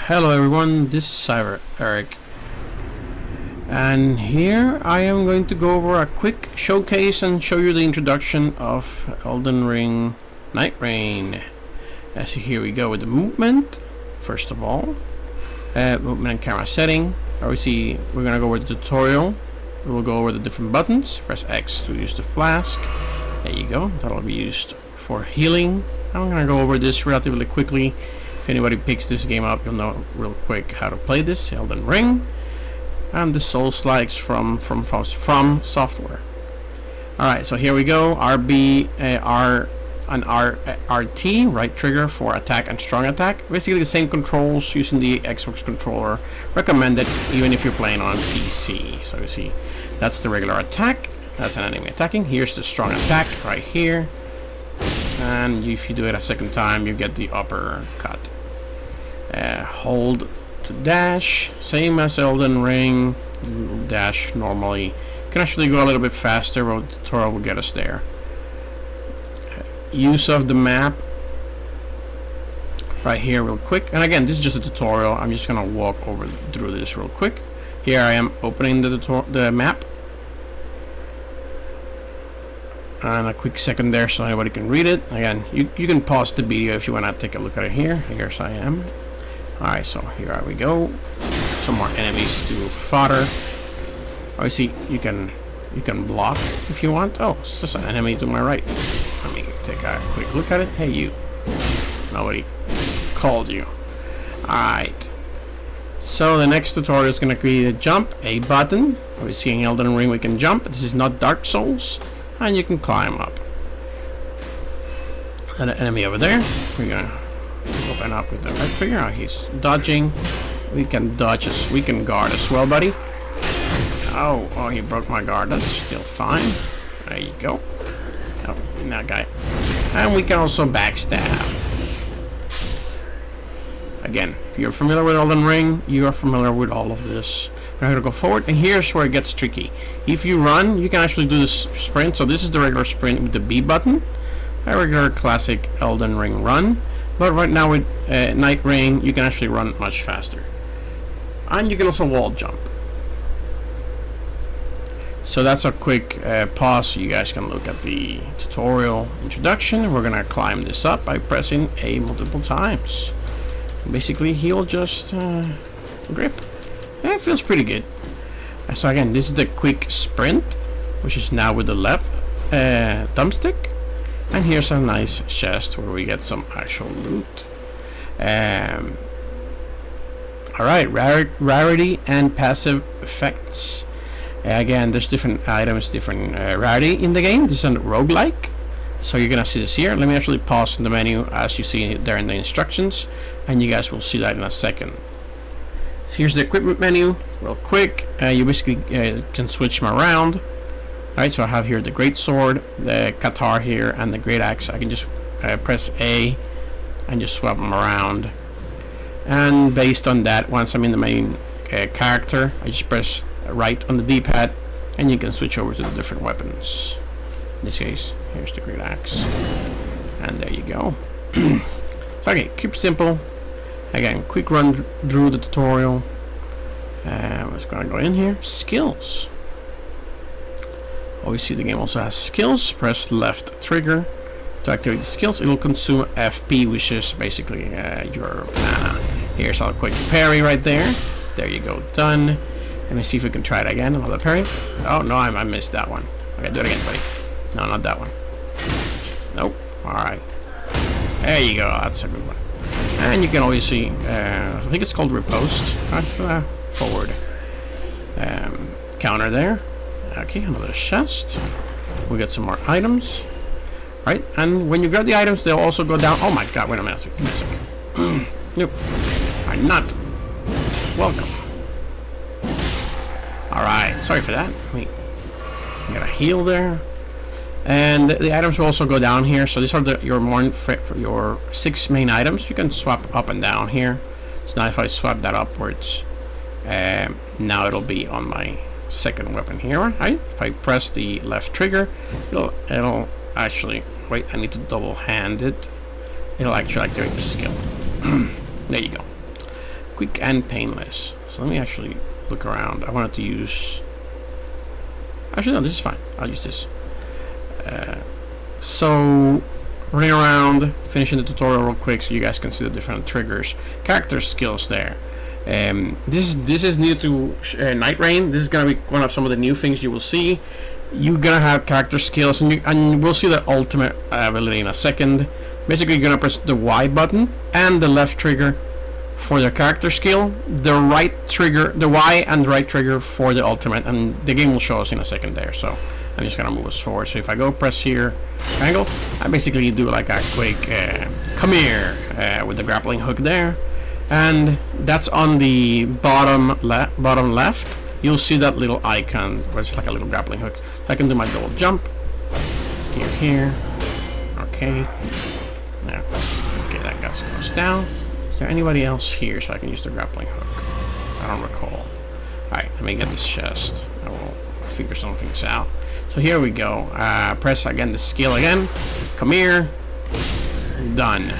Hello everyone, this is Eric, and here I am going to go over a quick showcase and show you the introduction of Elden Ring Nightreign. As here we go with the movement. First of all, movement and camera setting. Obviously we're gonna go over the tutorial. We will go over the different buttons. Press X to use the flask. There you go, that'll be used for healing. I'm gonna go over this relatively quickly. If anybody picks this game up, you'll know real quick how to play this. Elden Ring, and the Souls-likes from software. All right, so here we go. RB, R, and RT, right trigger for attack and strong attack. Basically the same controls using the Xbox controller. Recommended even if you're playing on PC. So you see, that's the regular attack. That's an enemy attacking. Here's the strong attack right here. And if you do it a second time, you get the uppercut. Hold to dash, same as Elden Ring. You dash normally. You can actually go a little bit faster, but the tutorial will get us there. Use of the map right here real quick. And again, this is just a tutorial. I'm just gonna walk over through this real quick. Here I am opening the map. And a quick second there so anybody can read it. Again, you can pause the video if you want to take a look at it here. Here's I am. Alright, so here we go. Some more enemies to fodder. Obviously you can block if you want. Oh, it's just an enemy to my right. Let me take a quick look at it. Hey you. Nobody called you. Alright. So the next tutorial is gonna be a jump, A button. Obviously in Elden Ring we can jump. This is not Dark Souls. And you can climb up. And an enemy over there. We're gonna open up with the right trigger. Oh, he's dodging. We can dodge as we can guard as well, buddy. Oh, he broke my guard. That's still fine. There you go. Oh, that guy. And we can also backstab. Again, if you're familiar with Elden Ring, you are familiar with all of this. We're going to go forward, and here's where it gets tricky. If you run, you can actually do this sprint. So this is the regular sprint with the B button. A regular classic Elden Ring run. But right now with Nightreign, you can actually run much faster. And you can also wall jump. So that's a quick pause so you guys can look at the tutorial introduction. We're going to climb this up by pressing A multiple times. Basically, he'll just grip. Yeah, it feels pretty good. So again, this is the quick sprint, which is now with the left thumbstick. And here's a nice chest where we get some actual loot. Alright, rarity and passive effects. Again, there's different items, different rarity in the game. This is a roguelike. So you're gonna see this here. Let me actually pause in the menu as you see there in the instructions. And you guys will see that in a second. Here's the equipment menu, real quick. You basically can switch them around. Alright, so I have here the great sword, the Qatar here, and the great axe. I can just press A and just swap them around. And based on that, once I'm in the main character, I just press right on the D-pad, and you can switch over to the different weapons. In this case, here's the great axe, and there you go. So okay, keep it simple. Again, quick run through the tutorial. I'm just gonna go in here. Skills. Obviously the game also has skills. Press left trigger to activate the skills. It will consume FP, which is basically your mana. Here's our quick parry right there. There you go, done. Let me see if we can try it again. Another parry. Oh no, I missed that one. Okay, do it again, buddy. No, not that one. Nope. Alright. There you go, that's a good one. And you can always see, I think it's called riposte. Forward. Counter there. Okay, another chest. We get some more items. Right, and when you grab the items, they'll also go down. Oh my god, wait a minute. Give me a second. Nope. I'm not. Welcome. Alright, sorry for that. Wait. Get a heal there. And the items will also go down here. So these are your 6 main items. You can swap up and down here. So now if I swap that upwards, now it'll be on my second weapon here. Right? If I press the left trigger, it'll actually wait. I need to double hand it. It'll actually activate the skill. There you go. quick and painless. So let me actually look around. I wanted to use... Actually, no, this is fine. I'll use this. So, running around, finishing the tutorial real quick so you guys can see the different triggers. Character skills there. This is new to Nightreign. This is going to be one of some of the new things you will see. You're going to have character skills, and we'll see the ultimate ability in a second. Basically, you're going to press the Y button and the left trigger for the character skill, the right trigger, the Y and the right trigger for the ultimate, and the game will show us in a second there. So I'm just gonna move us forward. So if I go press here, triangle, I basically do like a quick come here with the grappling hook there, and that's on the bottom left. You'll see that little icon where it's like a little grappling hook. I can do my double jump here. Okay, yeah. Okay, that goes down. Is there anybody else here so I can use the grappling hook? I don't recall. Alright, let me get this chest. I will figure some things out. So here we go. Press again the skill again. Come here. Done.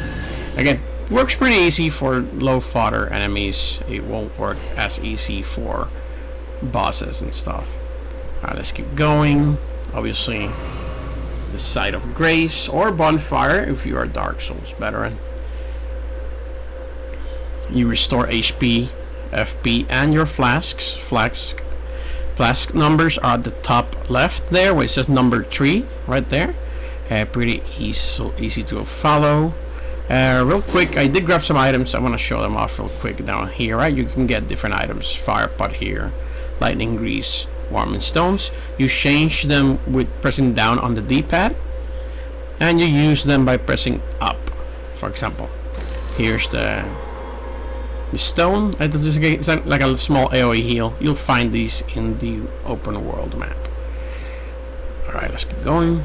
Again, works pretty easy for low fodder enemies. It won't work as easy for bosses and stuff. Alright, let's keep going. Obviously, the Site of Grace or Bonfire if you are a Dark Souls veteran. You restore HP, FP, and your flasks. Flask numbers are at the top left there, where it says number 3, right there. Pretty easy to follow. Real quick, I did grab some items. I want to show them off real quick down here. Right, you can get different items. Fire pot here, lightning grease, warming stones. You change them with pressing down on the D-pad, and you use them by pressing up. For example, here's the stone. It's like a small AoE heal. You'll find these in the open world map. Alright, let's keep going.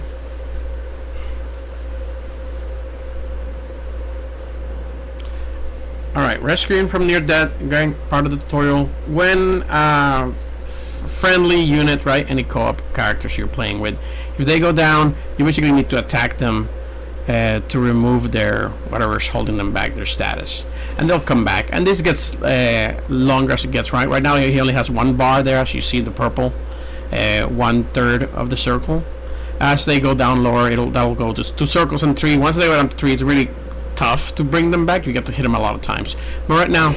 Alright, rescuing from near death, again, part of the tutorial. When friendly unit, right, any co-op characters you're playing with, if they go down, you basically need to attack them to remove their whatever's holding them back, their status, and they'll come back. And this gets longer as it gets. Right now he only has one bar there, as you see the purple, 1/3 of the circle. As they go down lower, that'll go to 2 circles and 3. Once they go down to 3, it's really tough to bring them back. You get to hit them a lot of times. But right now,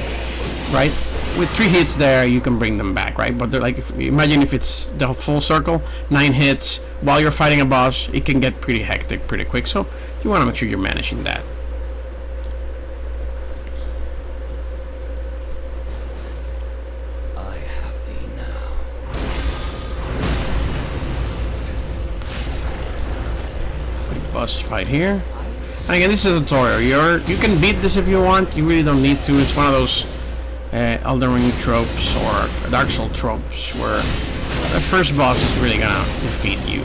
right, with 3 hits there, you can bring them back, right? But they're like, imagine if it's the full circle, 9 hits while you're fighting a boss, it can get pretty hectic pretty quick. So you want to make sure you're managing that. I have thee now. Quick boss fight here. And again, this is a tutorial. You can beat this if you want. You really don't need to. It's one of those Elden Ring tropes or Dark Souls tropes where the first boss is really gonna defeat you.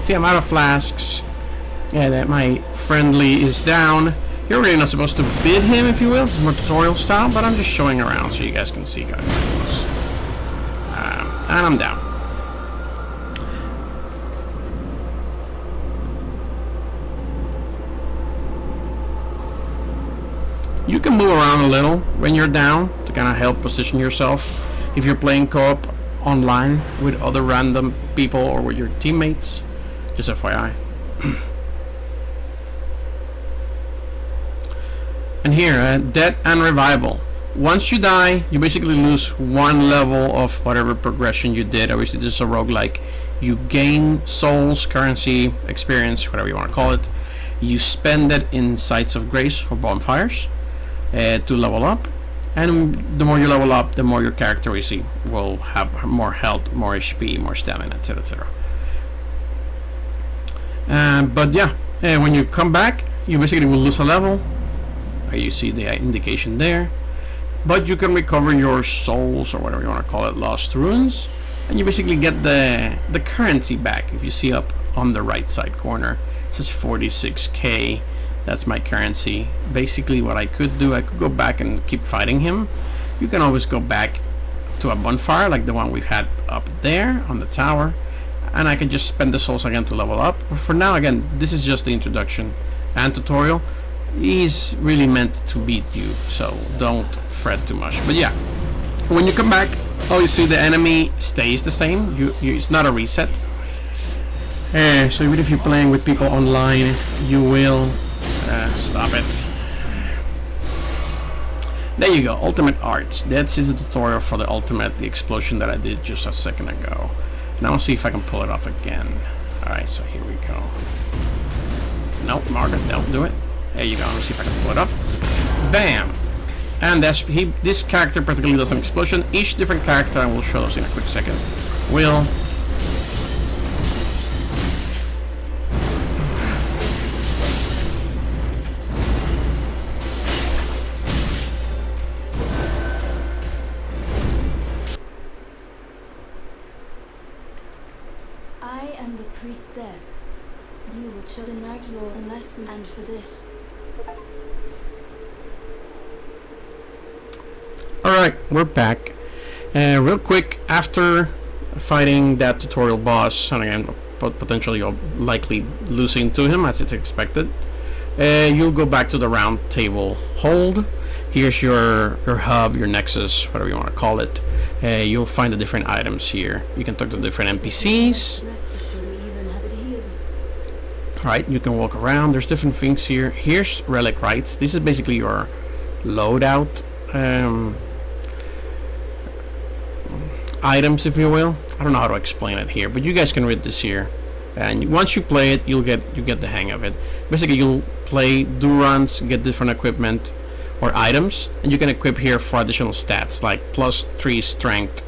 See, I'm out of flasks. Yeah, that my friendly is down. You're really not supposed to bid him, if you will. It's more tutorial style, but I'm just showing around so you guys can see how it goes. And I'm down. You can move around a little when you're down to kind of help position yourself if you're playing co-op online with other random people or with your teammates. Just FYI. And here, death and revival. Once you die, you basically lose 1 level of whatever progression you did. Obviously, this is a roguelike. You gain souls, currency, experience, whatever you want to call it. You spend it in sites of grace or bonfires to level up. And the more you level up, the more your character will have more health, more HP, more stamina, etc., etc. But yeah, when you come back, you basically will lose a level. You see the indication there. But you can recover your souls, or whatever you want to call it, lost runes, and you basically get the currency back. If you see up on the right side corner, it says 46k. That's my currency. Basically what I could do, I could go back and keep fighting him. You can always go back to a bonfire like the one we've had up there on the tower, and I can just spend the souls again to level up. But for now, again, this is just the introduction and tutorial. he's really meant to beat you, so don't fret too much. But yeah, when you come back, you see the enemy stays the same. It's not a reset. So even if you're playing with people online, you will stop it. There you go, Ultimate Arts. That's the tutorial for the ultimate, the explosion that I did just a second ago. Now I'll see if I can pull it off again. Alright, so here we go. Nope, Margaret, don't do it. There you go, let's see if I can pull it off. Bam! And this character particularly does an explosion. Each different character, and we'll show those in a quick second, will... I am the priestess. You will show the Nightlord unless we end for this. Alright, we're back. Real quick, after fighting that tutorial boss, and again, potentially you're likely losing to him as it's expected, you'll go back to the Roundtable Hold. Here's your hub, your nexus, whatever you want to call it. You'll find the different items here. You can talk to different NPCs. Alright, you can walk around. There's different things here. Here's Relic Rites. This is basically your loadout items, if you will. I don't know how to explain it here, but you guys can read this here. And once you play it, you get the hang of it. Basically, you'll play, do runs, get different equipment or items, and you can equip here for additional stats like +3 strength,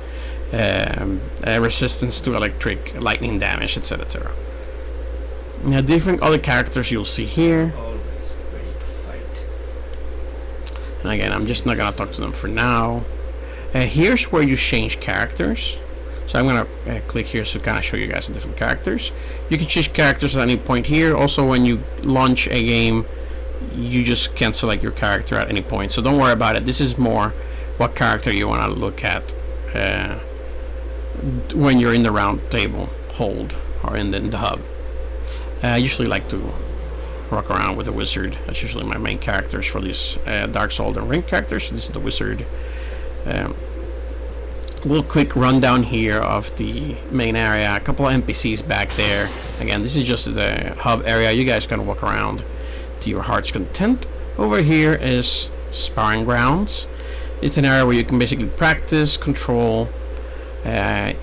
resistance to electric, lightning damage, etc., etc. Now, different other characters you'll see here. Always ready to fight. And again, I'm just not gonna talk to them for now. Here's where you change characters. So I'm gonna click here to kind of show you guys the different characters. You can change characters at any point here. Also, when you launch a game, you just can select your character at any point. So don't worry about it. This is more what character you want to look at when you're in the Roundtable Hold or in the hub. I usually like to rock around with the wizard. That's usually my main characters for these Dark Souls and Ring characters. This is the wizard. Little quick rundown here of the main area. A couple of NPCs back there. Again, this is just the hub area. You guys can walk around to your heart's content. Over here is Sparring Grounds. It's an area where you can basically practice, control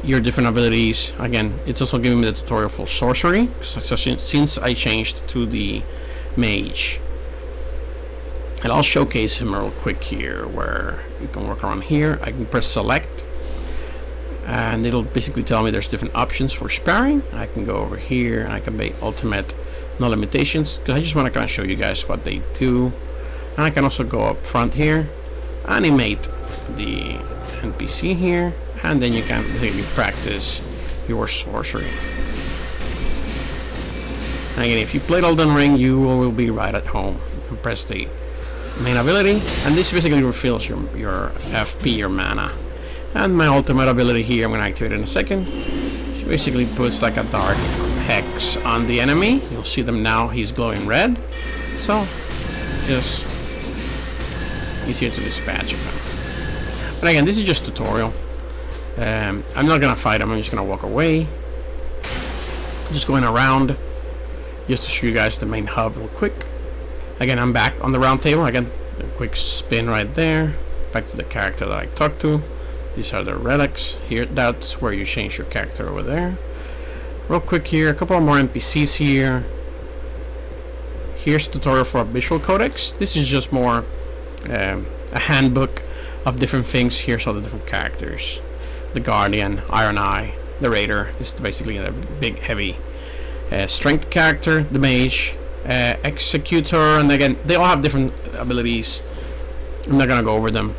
your different abilities. Again, it's also giving me the tutorial for sorcery, so since I changed to the mage. And I'll showcase him real quick here, where you can work around here. I can press select, and it'll basically tell me there's different options for sparring. I can go over here, and I can make ultimate, no limitations, because I just want to kind of show you guys what they do. And I can also go up front here, animate the NPC here, and then you can basically practice your sorcery. And again, if you played Elden Ring, you will be right at home. You can press the main ability, and this basically refills your FP, your mana. And my ultimate ability here, I'm going to activate it in a second. It basically puts like a dark hex on the enemy. You'll see them now, he's glowing red. So, just easier to dispatch of him. But again, this is just tutorial. I'm not going to fight him, I'm just going to walk away. Just going around, just to show you guys the main hub real quick. Again, I'm back on the round table. Again, a quick spin right there. Back to the character that I talked to. These are the relics. Here, that's where you change your character over there. Real quick here, a couple of more NPCs here. Here's a tutorial for a visual codex. This is just more a handbook of different things. Here's all the different characters. The Guardian, Ironeye, the Raider. This is basically a big, heavy strength character. The Mage, Executor, and again, they all have different abilities. I'm not gonna go over them.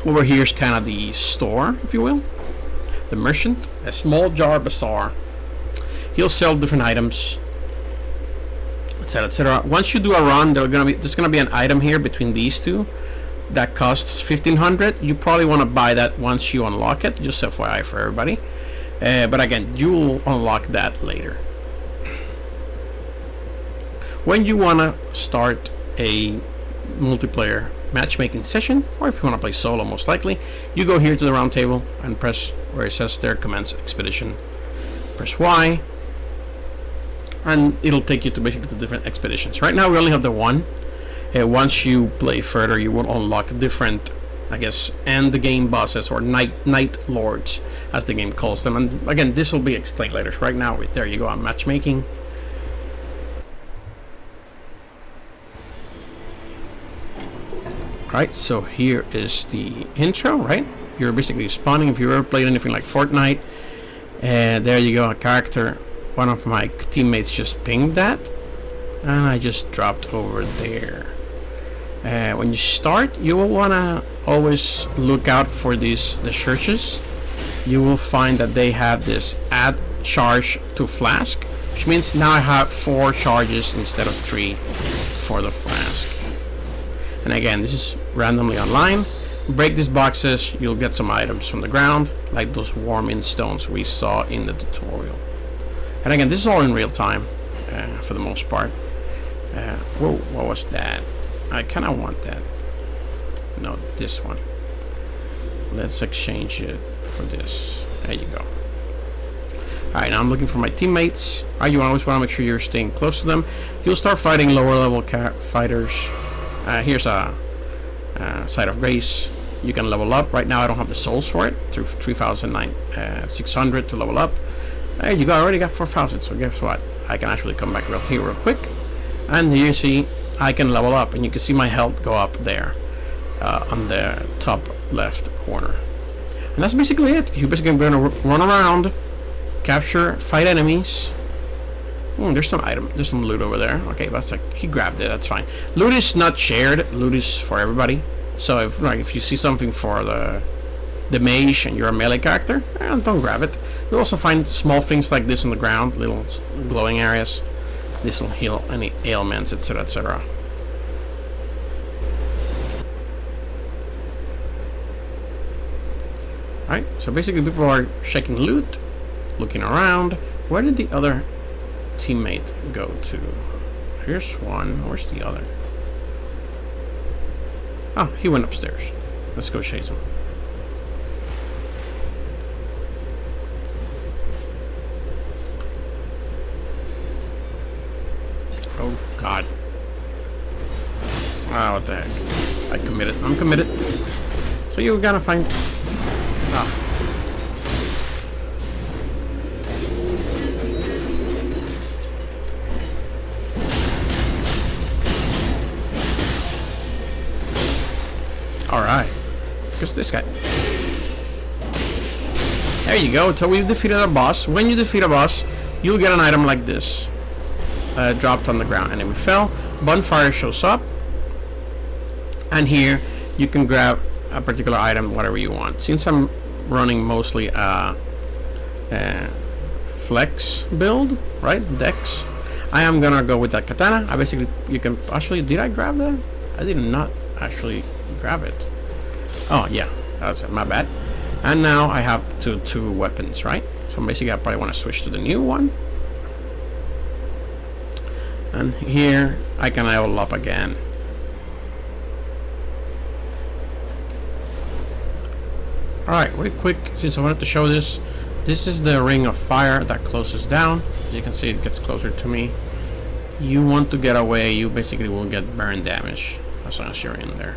Over here's kind of the store, if you will. The merchant, a small jar bazaar. He'll sell different items, etc., etc. Once you do a run, there's gonna be an item here between these two that costs 1500. You probably want to buy that once you unlock it. Just FYI for everybody. But again, you'll unlock that later. When you want to start a multiplayer matchmaking session, or if you want to play solo, most likely, you go here to the round table and press where it says there commence expedition. Press Y, and it'll take you to basically 2 different expeditions. Right now we only have the one. Once you play further, you will unlock different, I guess, end the game bosses, or Nightlords, as the game calls them. And again, this will be explained later. So right now, there you go on matchmaking. Right, so here is the intro, right? You're basically spawning. If you ever played anything like Fortnite, there you go, a character. One of my teammates just pinged that, and I just dropped over there. When you start, you will want to always look out for the churches. You will find that they have this add charge to flask, which means now I have 4 charges instead of 3 for the flask. And again, this is randomly online. Break these boxes, you'll get some items from the ground, like those warming stones we saw in the tutorial. And again, this is all in real time, for the most part. Whoa, what was that? I kind of want that. No, this one. Let's exchange it for this. There you go. Alright, now I'm looking for my teammates. You always want to make sure you're staying close to them. You'll start fighting lower level fighters. Here's a Site of Grace. You can level up. Right now I don't have the souls for it. Through 3,600 to level up. There you go. I already got 4,000. So guess what? I can actually come back here real quick. And here you see I can level up. And you can see my health go up there. On the top left corner. And that's basically it. You're basically going to run around. Capture, fight enemies. There's some item. There's some loot over there. Okay, that's like he grabbed it. That's fine. Loot is not shared. Loot is for everybody. So if you see something for the mage and you're a melee character, don't grab it. You'll also find small things like this on the ground, little glowing areas. This will heal any ailments, etc., etc. Alright, so basically people are checking loot, looking around. Where did the other teammate go to? Here's one. Where's the other? Oh, he went upstairs. Let's go chase him. Oh god. Ah, what the heck. I committed. I'm committed. So you're gonna find... Ah. Alright. Just this guy. There you go. So we've defeated a boss. When you defeat a boss, you'll get an item like this. Dropped on the ground. And then we fell. Bonfire shows up. And here you can grab a particular item, whatever you want. Since I'm running mostly flex build, right? Dex. I am gonna go with that katana. I basically, you can actually, did I grab that? I did not actually grab it. Oh yeah, that's it, my bad. And now I have two weapons, right? So basically I probably want to switch to the new one. And here I can level up again. Alright, really quick, since I wanted to show this. This is the ring of fire that closes down. As you can see, it gets closer to me. You want to get away, you basically will get burn damage as long as you're in there.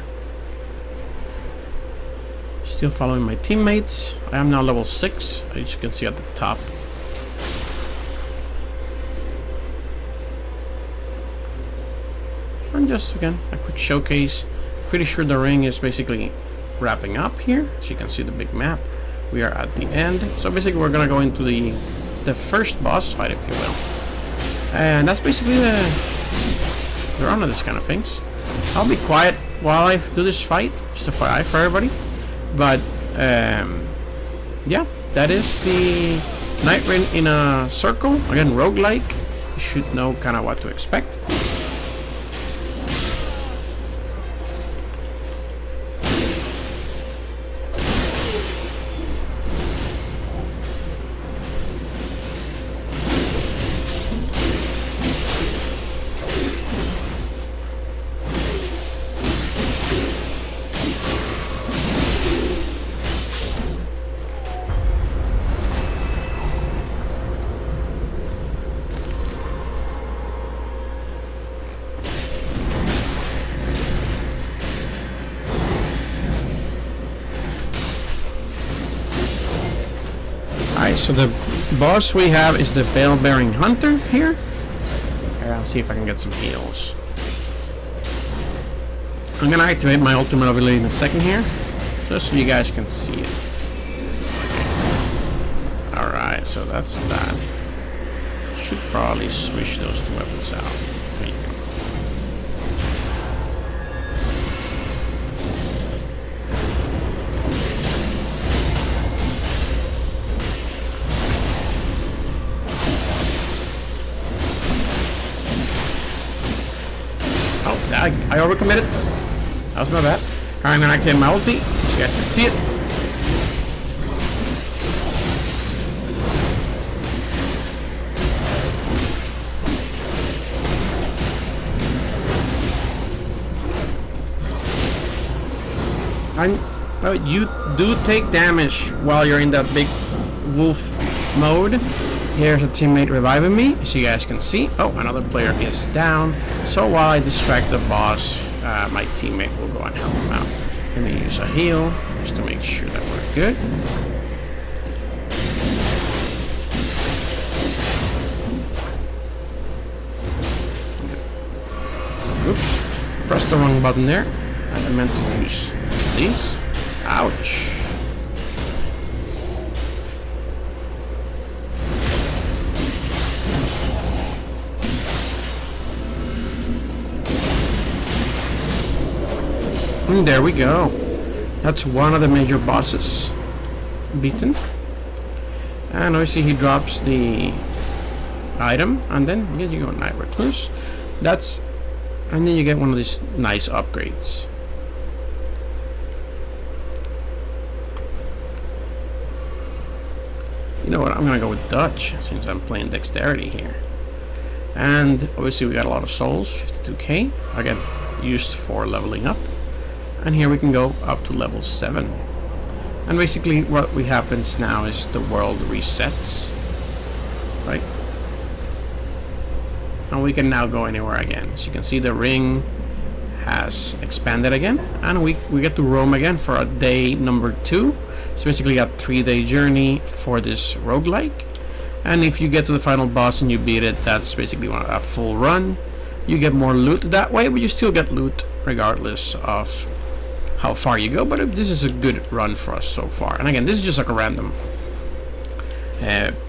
Still following my teammates. I am now level 6, as you can see at the top. And just again, a quick showcase. Pretty sure the ring is basically wrapping up here. As you can see the big map. We are at the end. So basically we're gonna go into the first boss fight, if you will. And that's basically the run of this kind of things. I'll be quiet while I do this fight, just a FYI for everybody. But yeah, that is the Nightreign in a circle. Again, roguelike. You should know kind of what to expect. so the boss we have is the Veil-Bearing Hunter here. Here, I'll see if I can get some heals. I'm gonna activate my ultimate ability in a second here, just so you guys can see it. Alright, so that's that. Should probably switch those two weapons out. There you go. Oh, I overcommitted. That was not bad. Alright, I'm gonna activate my ulti, so you guys can see it. Well, you do take damage while you're in that big wolf mode. Here's a teammate reviving me, so you guys can see. Oh, another player is down. So while I distract the boss, my teammate will go and help him out. Let me use a heal, just to make sure that we're good. Oops, pressed the wrong button there. I meant to use these. Ouch. And there we go. That's one of the major bosses beaten. And obviously he drops the item, and then you go Night Recluse. And then you get one of these nice upgrades. You know what, I'm gonna go with Dutch since I'm playing dexterity here. And obviously we got a lot of souls, 52k, again used for leveling up. And here we can go up to level 7. And basically what happens now is the world resets, right? And we can now go anywhere again. So you can see the ring has expanded again, and we get to roam again for a day number 2. It's basically a 3-day journey for this roguelike. And if you get to the final boss and you beat it, that's basically a full run. You get more loot that way, but you still get loot regardless of how far you go. But this is a good run for us so far. And again, this is just like a random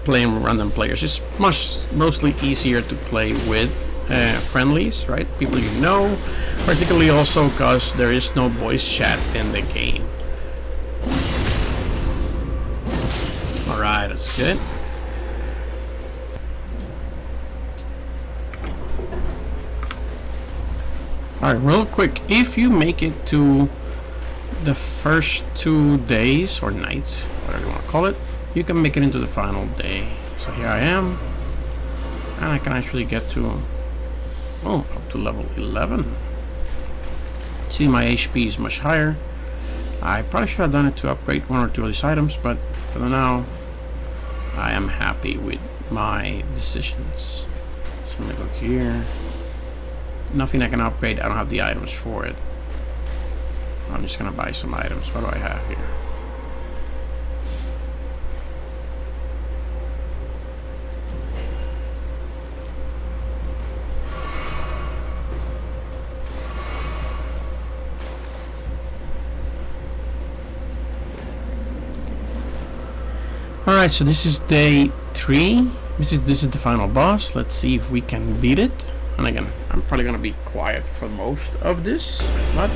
playing with random players. It's mostly easier to play with friendlies, right? People you know, particularly also because there is no voice chat in the game. Alright, that's good. Alright, real quick, if you make it to the first 2 days or nights, whatever you want to call it, you can make it into the final day. So here I am, and I can actually get to up to level 11. See, my HP is much higher. I probably should have done it to upgrade 1 or 2 of these items, but for now I am happy with my decisions. So I'm gonna go here. Nothing I can upgrade, I don't have the items for it. I'm just gonna buy some items. What do I have here? Alright, so this is day 3. This is the final boss. Let's see if we can beat it. And again, I'm probably gonna be quiet for most of this, but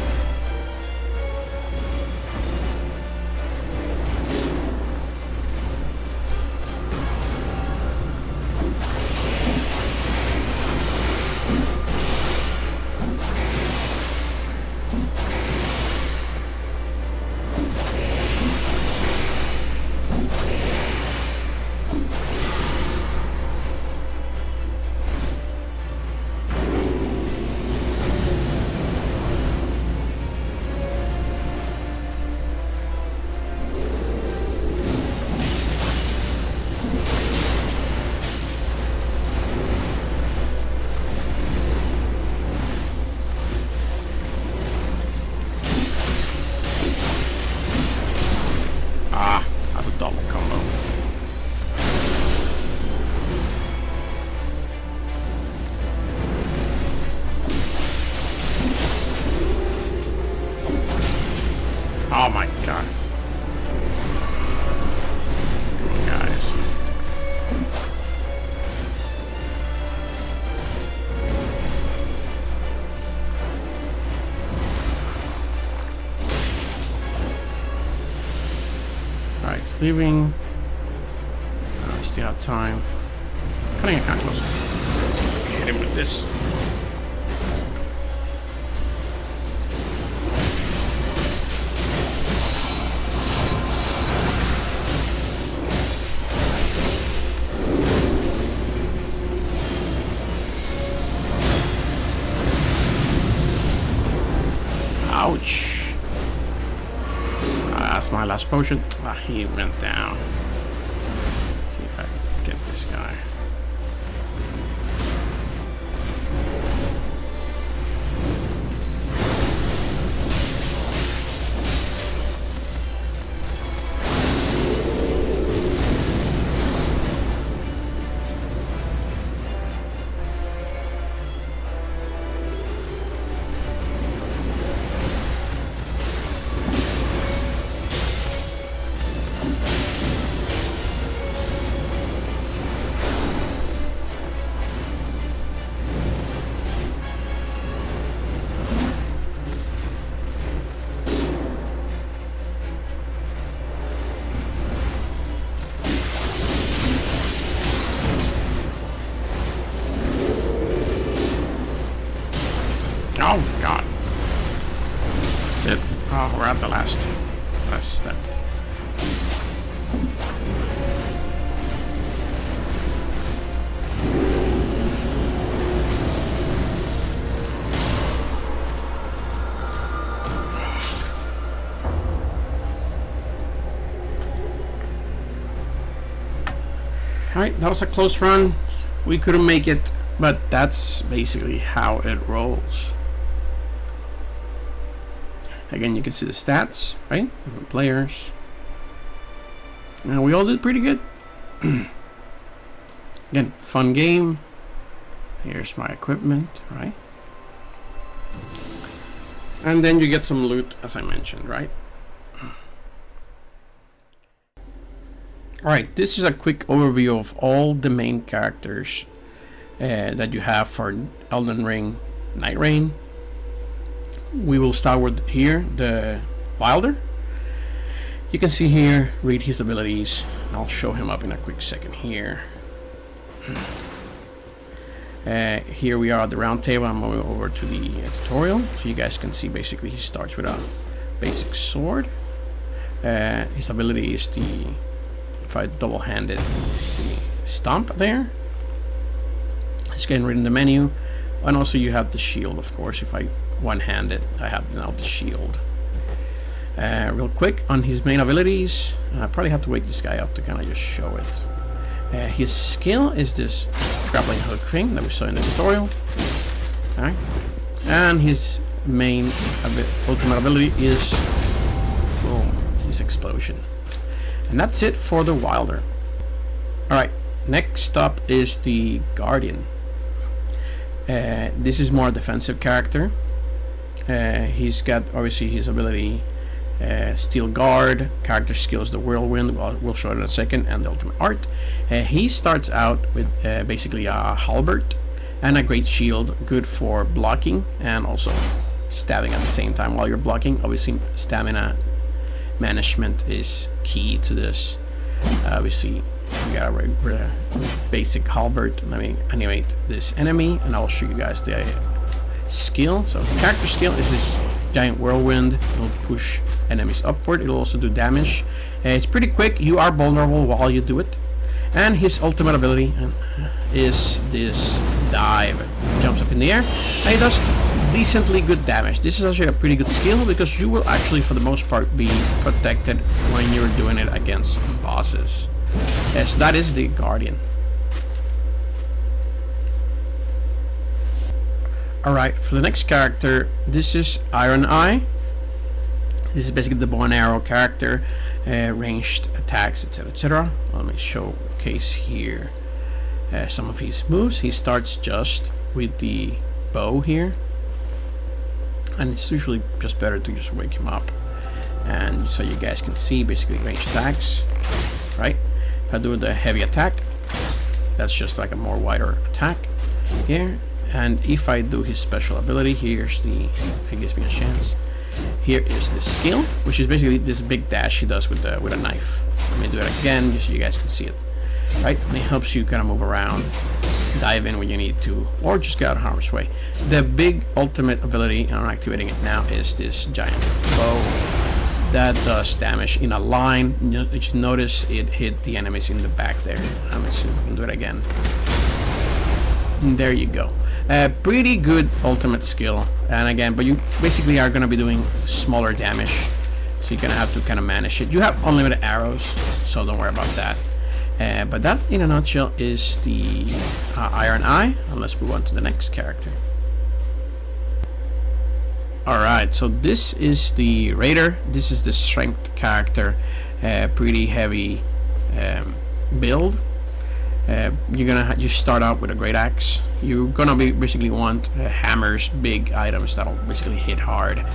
He's leaving. I still have time. Cutting it kind of close. Hit him with this. Ouch. That's my last potion. He went down. See if I can get this guy. Oh god. That's it. Oh, we're at the last step. Alright, that was a close run. We couldn't make it, but that's basically how it rolls. Again, you can see the stats, right? Different players. And we all did pretty good. Again, fun game. Here's my equipment, right? And then you get some loot, as I mentioned, right? Alright, this is a quick overview of all the main characters that you have for Elden Ring Nightreign. We will start with here, the Wylder. You can see here, read his abilities. I'll show him up in a quick second here. Here we are at the round table. I'm moving over to the tutorial, so you guys can see basically he starts with a basic sword. His ability is the, if I double-hand it, the stomp there. It's getting rid of the menu. And also you have the shield, of course. If I one-hand it, I have now the shield. Real quick on his main abilities, I probably have to wake this guy up to kind of just show it. His skill is this grappling hook thing that we saw in the tutorial. Alright. And his main ultimate ability is, boom, his explosion. And that's it for the Wylder. Alright, next up is the Guardian. This is more defensive character. He's got obviously his ability Steel Guard, character skills the Whirlwind, we'll show it in a second, and the ultimate art. He starts out with basically a halberd and a great shield, good for blocking and also stabbing at the same time while you're blocking. Obviously stamina management is key to this. Obviously we got a basic halberd. Let me animate this enemy and I'll show you guys the skill. So the character skill is this giant whirlwind. It'll push enemies upward. It'll also do damage. It's pretty quick. You are vulnerable while you do it. And his ultimate ability is this dive. Jumps up in the air and he does decently good damage. This is actually a pretty good skill because you will actually for the most part be protected when you're doing it against bosses. So that is the Guardian. Alright, for the next character, this is Ironeye. This is basically the bow and arrow character, ranged attacks, etc, etc. Let me showcase here some of his moves. He starts just with the bow here, and it's usually just better to just wake him up. And so you guys can see basically ranged attacks, right? If I do the heavy attack, that's just like a more wider attack here. And if I do his special ability, here's the, if he gives me a chance, Here is the skill, which is basically this big dash she does with a knife. Let me do it again, just so you guys can see it. Right, and it helps you kind of move around, dive in when you need to, or just get out of harm's way. The big ultimate ability, and I'm activating it now, is this giant bow that does damage in a line. Just notice it hit the enemies in the back there. Let me see if we can do it again. And there you go. Pretty good ultimate skill, and again, but you basically are going to be doing smaller damage, so you're going to have to kind of manage it. You have unlimited arrows, so don't worry about that. But that, in a nutshell, is the Ironeye. Let's move on to the next character. Alright, so this is the Raider. This is the strength character. Pretty heavy build. You start out with a great axe. You're gonna basically want hammers, big items that'll basically hit hard.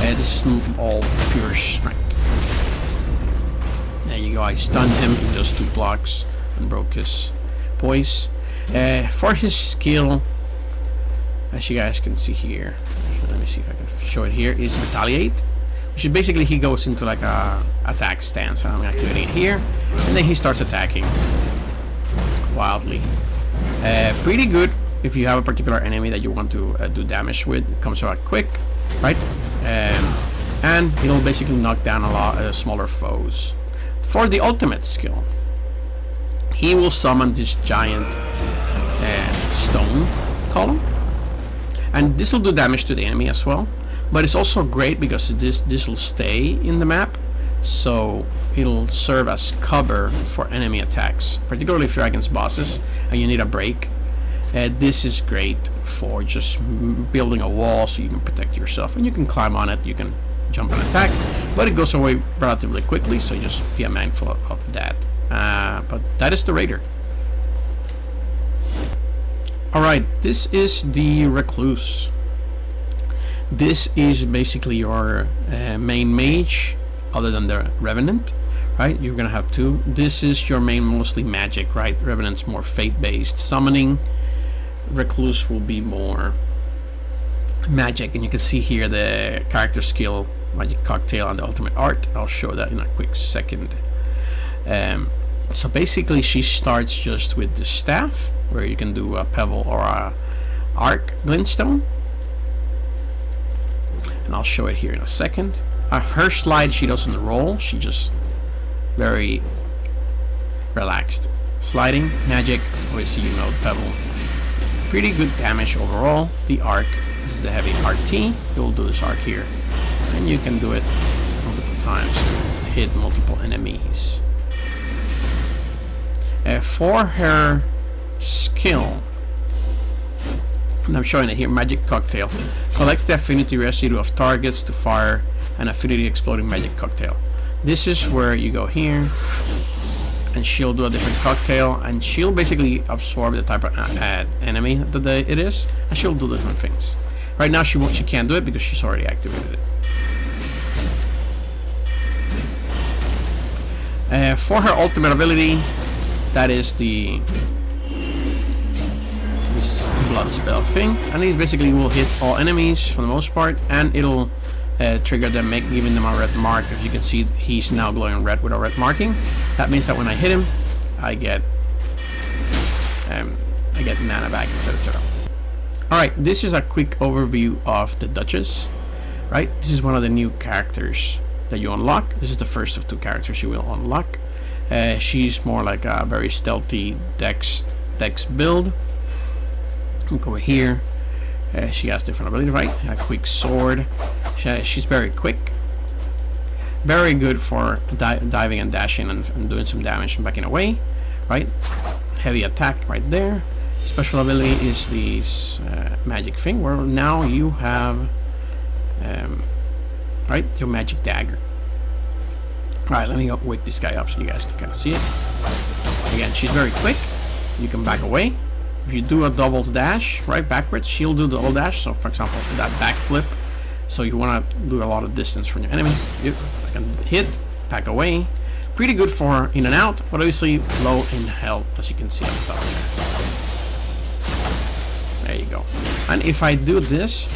This is all pure strength. There you go, I stunned him in just 2 blocks and broke his poise. For his skill, as you guys can see here, let me see if I can show it here, is Retaliate, which is basically he goes into like a attack stance. I'm activating it here, and then he starts attacking wildly. Pretty good if you have a particular enemy that you want to do damage with. It comes out quick, right? And it'll basically knock down a lot of smaller foes. For the ultimate skill, he will summon this giant stone column, and this will do damage to the enemy as well. But it's also great because this will stay in the map, so it'll serve as cover for enemy attacks, particularly if you're against bosses and you need a break. This is great for just building a wall so you can protect yourself, and you can climb on it, you can jump and attack, but it goes away relatively quickly, so just be mindful of that. But that is the Raider. Alright, this is the Recluse. This is basically your main mage, other than the Revenant, right? You're gonna have 2. This is your main, mostly magic, right? Revenant's more fate-based summoning. Recluse will be more magic, and you can see here the character skill, Magic Cocktail, and the ultimate art. I'll show that in a quick second. So basically she starts just with the staff, where you can do a pebble or a arc glintstone, and I'll show it here in a second. Her slide she doesn't roll, she just very relaxed sliding. Magic, obviously you know, pebble. Pretty good damage overall. The arc is the heavy RT. You'll do this arc here, and you can do it multiple times to hit multiple enemies. For her skill, and I'm showing it here, Magic Cocktail collects the affinity residue of targets to fire an affinity exploding magic cocktail. This is where you go here, and she'll do a different cocktail, and she'll basically absorb the type of enemy that it is, and she'll do different things. Right now she can't do it because she's already activated it. For her ultimate ability, that is this blood spell thing, and it basically will hit all enemies for the most part, and it'll trigger them, giving them a red mark. As you can see, he's now glowing red with a red marking. That means that when I hit him, I get mana back, etc. Alright, this is a quick overview of the Dutchess. Right, this is one of the new characters that you unlock. This is the first of 2 characters you will unlock. She's more like a very stealthy dex build. Look over here. She has different abilities, right? A quick sword. She's very quick. Very good for diving and dashing and doing some damage and backing away, right? Heavy attack right there. Special ability is this magic thing, where now you have right, your magic dagger. Alright, let me wake this guy up so you guys can kind of see it. Again, she's very quick. You can back away. If you do a double dash, right, backwards, she'll do the double dash. So, for example, that backflip. So you want to do a lot of distance from your enemy. You can hit, back away. Pretty good for in and out, but obviously low in health, as you can see on the top there. There you go. And if I do this,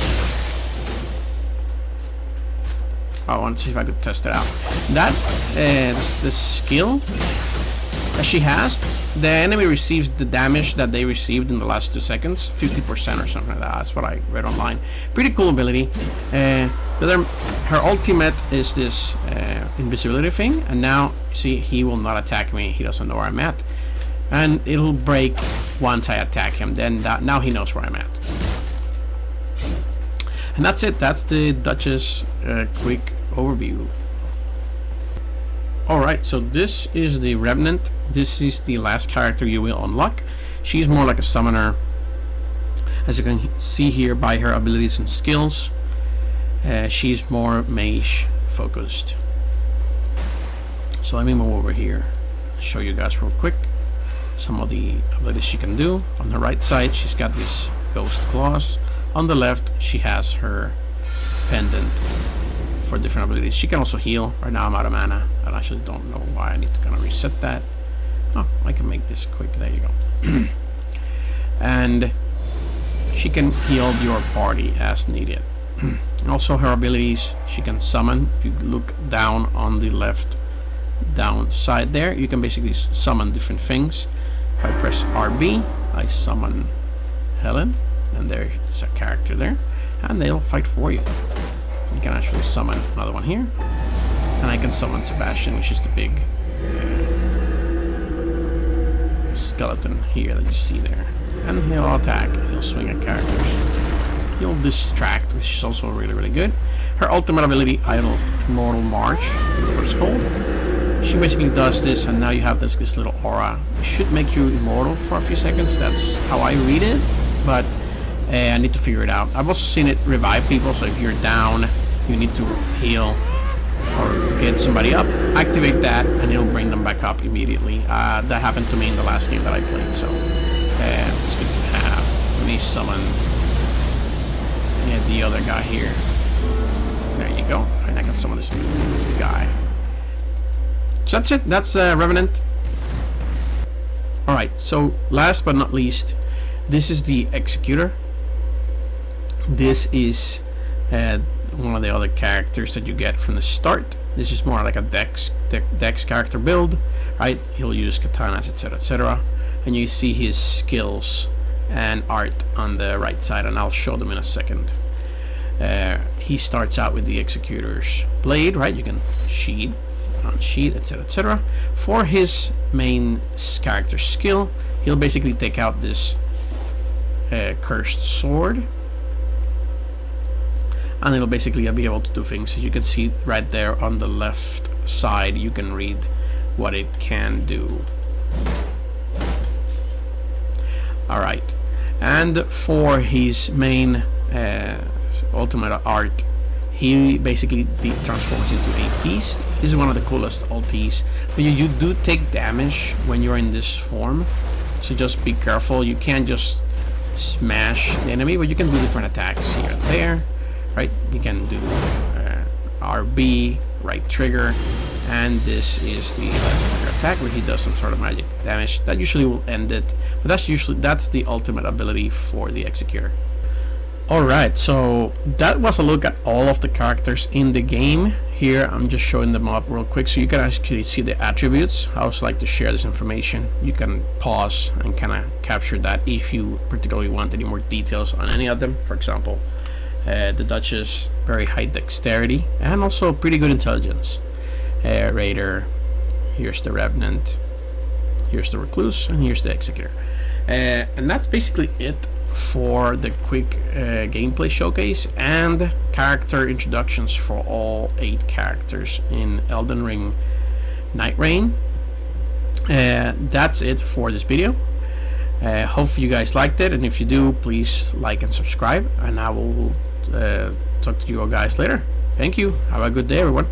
I want to see if I could test it out. That the skill that she has, the enemy receives the damage that they received in the last 2 seconds, 50% or something like that. That's what I read online. Pretty cool ability. Her ultimate is this invisibility thing, and now see, he will not attack me. He doesn't know where I'm at, and it'll break once I attack him. Then now he knows where I'm at. And that's it. That's the Dutchess quick overview. Alright, so this is the Revenant. This is the last character you will unlock. She's more like a summoner, as you can see here by her abilities and skills. She's more mage focused. So let me move over here, show you guys real quick some of the abilities she can do. On the right side, she's got these ghost claws. On the left, she has her pendant for different abilities. She can also heal. Right now I'm out of mana. I actually don't know why. I need to kind of reset that. Oh, I can make this quick. There you go. And she can heal your party as needed. Also her abilities, she can summon. If you look down on the left down side there, you can basically summon different things. If I press RB, I summon Helen, and there's a character there, and they'll fight for you. You can actually summon another one here, and I can summon Sebastian, which is the big skeleton here that you see there, and he'll attack. He'll swing at characters. He'll distract, which is also really good. Her ultimate ability, Idle Immortal March, what it's called. She basically does this, and now you have this little aura. It should make you immortal for a few seconds. That's how I read it, but I need to figure it out. I've also seen it revive people, so if you're down, you need to heal or get somebody up, activate that, and it'll bring them back up immediately. That happened to me in the last game that I played, so it's good to have. Let me summon the other guy here. There you go. And I can summon this guy. So that's it. That's Revenant. Alright, so last but not least, this is the Executor. This is one of the other characters that you get from the start. This is more like a dex character build, right? He'll use katanas, etc, etc. And you see his skills and art on the right side, and I'll show them in a second. He starts out with the Executor's blade, right? You can sheath, unsheath, etc, etc. For his main character skill, he'll basically take out this cursed sword, and it'll basically be able to do things. As you can see right there on the left side, you can read what it can do. Alright, and for his main ultimate art, he basically transforms into a beast. This is one of the coolest ultis, but you do take damage when you're in this form, so just be careful. You can't just smash the enemy, but you can do different attacks here and there, right? You can do RB, right trigger, and this is the left trigger attack where he does some sort of magic damage. That usually will end it, but that's the ultimate ability for the Executor. Alright, so that was a look at all of the characters in the game. Here I'm just showing them up real quick so you can actually see the attributes. I also like to share this information. You can pause and kind of capture that if you particularly want any more details on any of them. For example, the Dutchess, very high dexterity and also pretty good intelligence. Raider, here's the Revenant, here's the Recluse, and here's the Executor. And that's basically it for the quick gameplay showcase and character introductions for all 8 characters in Elden Ring Nightreign. That's it for this video. Hope you guys liked it, and if you do, please like and subscribe, and I will talk to you all guys later. Thank you. Have a good day, everyone.